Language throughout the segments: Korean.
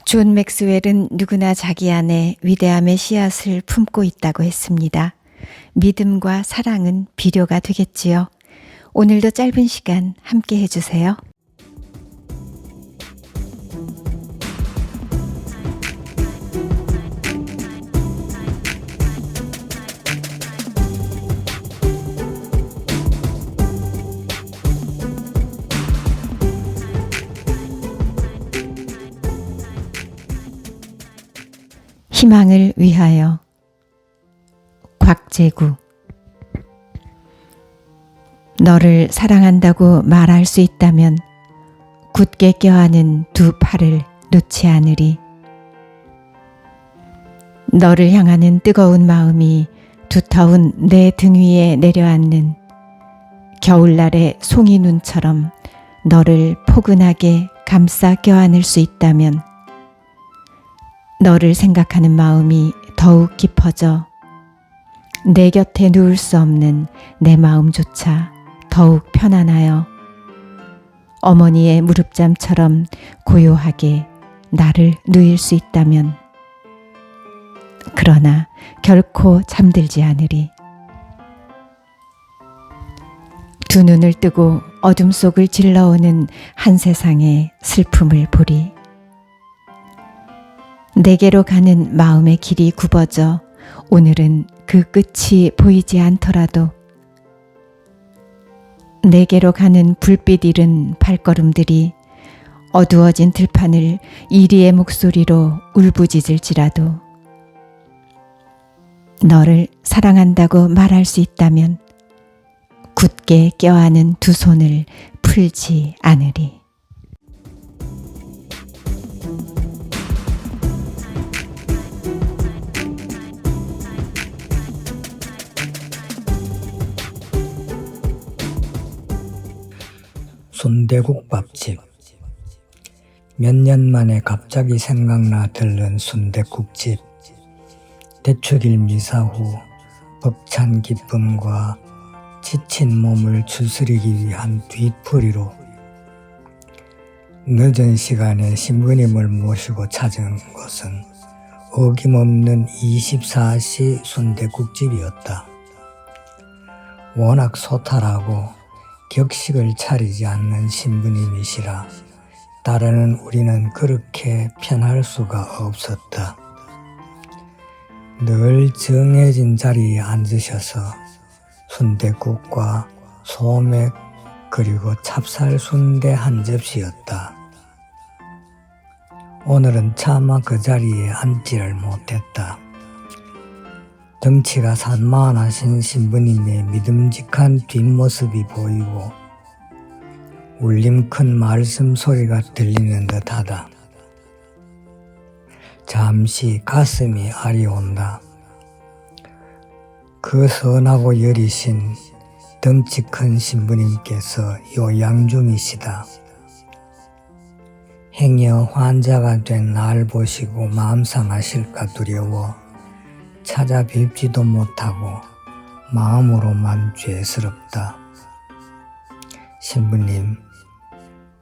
존 맥스웰은 누구나 자기 안에 위대함의 씨앗을 품고 있다고 했습니다. 믿음과 사랑은 비료가 되겠지요. 오늘도 짧은 시간 함께 해주세요. 희망을 위하여. 곽재구. 너를 사랑한다고 말할 수 있다면 굳게 껴안은 두 팔을 놓지 않으리. 너를 향하는 뜨거운 마음이 두터운 내 등 위에 내려앉는 겨울날의 송이 눈처럼 너를 포근하게 감싸 껴안을 수 있다면 너를 생각하는 마음이 더욱 깊어져 내 곁에 누울 수 없는 내 마음조차 더욱 편안하여 어머니의 무릎잠처럼 고요하게 나를 누일 수 있다면, 그러나 결코 잠들지 않으리. 두 눈을 뜨고 어둠 속을 질러오는 한 세상의 슬픔을 보리. 내게로 가는 마음의 길이 굽어져 오늘은 그 끝이 보이지 않더라도 내게로 가는 불빛 잃은 발걸음들이 어두워진 들판을 이리의 목소리로 울부짖을지라도 너를 사랑한다고 말할 수 있다면 굳게 껴안은 두 손을 풀지 않으리. 순대국밥집. 몇 년 만에 갑자기 생각나 들른 순대국집. 대축일 미사 후 벅찬 기쁨과 지친 몸을 추스리기 위한 뒤풀이로 늦은 시간에 신부님을 모시고 찾은 것은 어김없는 24시 순대국집이었다. 워낙 소탈하고 격식을 차리지 않는 신부님이시라 따르는 우리는 그렇게 편할 수가 없었다. 늘 정해진 자리에 앉으셔서 순댓국과 소맥 그리고 찹쌀 순대 한 접시였다. 오늘은 차마 그 자리에 앉지를 못했다. 덩치가 산만하신 신부님의 믿음직한 뒷모습이 보이고 울림 큰 말씀 소리가 들리는 듯하다. 잠시 가슴이 아리온다. 그 선하고 여리신 덩치 큰 신부님께서 요양 중이시다. 행여 환자가 된 날 보시고 마음 상하실까 두려워 찾아뵙지도 못하고 마음으로만 죄스럽다. 신부님,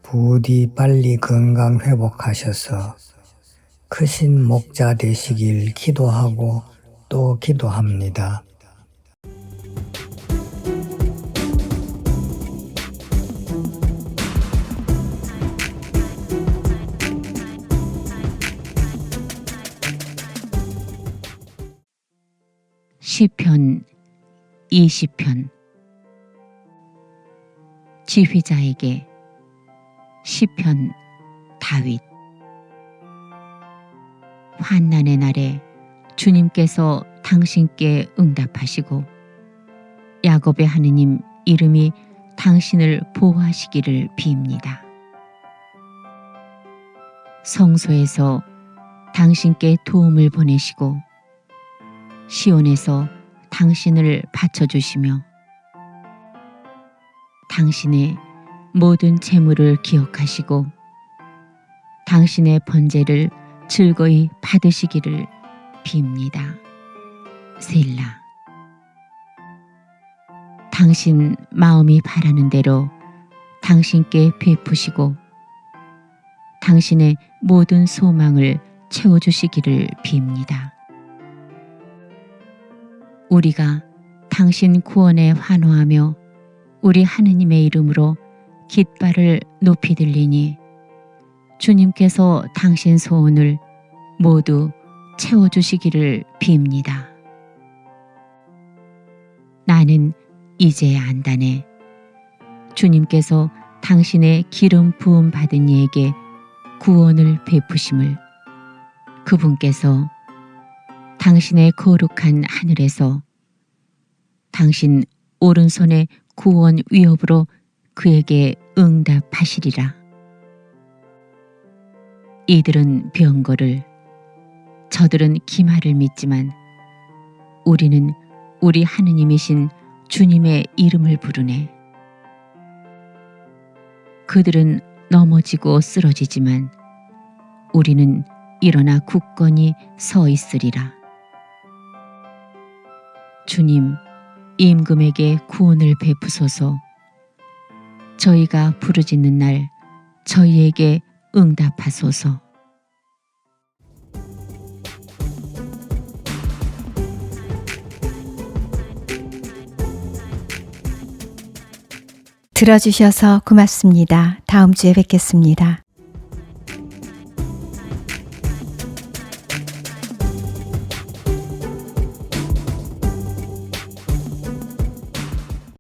부디 빨리 건강 회복하셔서 크신 목자 되시길 기도하고 또 기도합니다. 시편 20편. 지휘자에게. 시편 다윗. 환난의 날에 주님께서 당신께 응답하시고 야곱의 하느님 이름이 당신을 보호하시기를 빕니다. 성소에서 당신께 도움을 보내시고 시온에서 당신을 바쳐주시며 당신의 모든 재물을 기억하시고 당신의 번제를 즐거이 받으시기를 빕니다. 셀라. 당신 마음이 바라는 대로 당신께 베푸시고 당신의 모든 소망을 채워주시기를 빕니다. 우리가 당신 구원에 환호하며 우리 하느님의 이름으로 깃발을 높이 들리니 주님께서 당신 소원을 모두 채워주시기를 빕니다. 나는 이제 안다네. 주님께서 당신의 기름 부음 받은 이에게 구원을 베푸심을, 그분께서 당신의 거룩한 하늘에서 당신 오른손의 구원 위협으로 그에게 응답하시리라. 이들은 병거를, 저들은 기말을 믿지만 우리는 우리 하느님이신 주님의 이름을 부르네. 그들은 넘어지고 쓰러지지만 우리는 일어나 굳건히 서 있으리라. 주님, 임금에게 구원을 베푸소서. 저희가 부르짖는 날 저희에게 응답하소서. 들어주셔서 고맙습니다. 다음 주에 뵙겠습니다.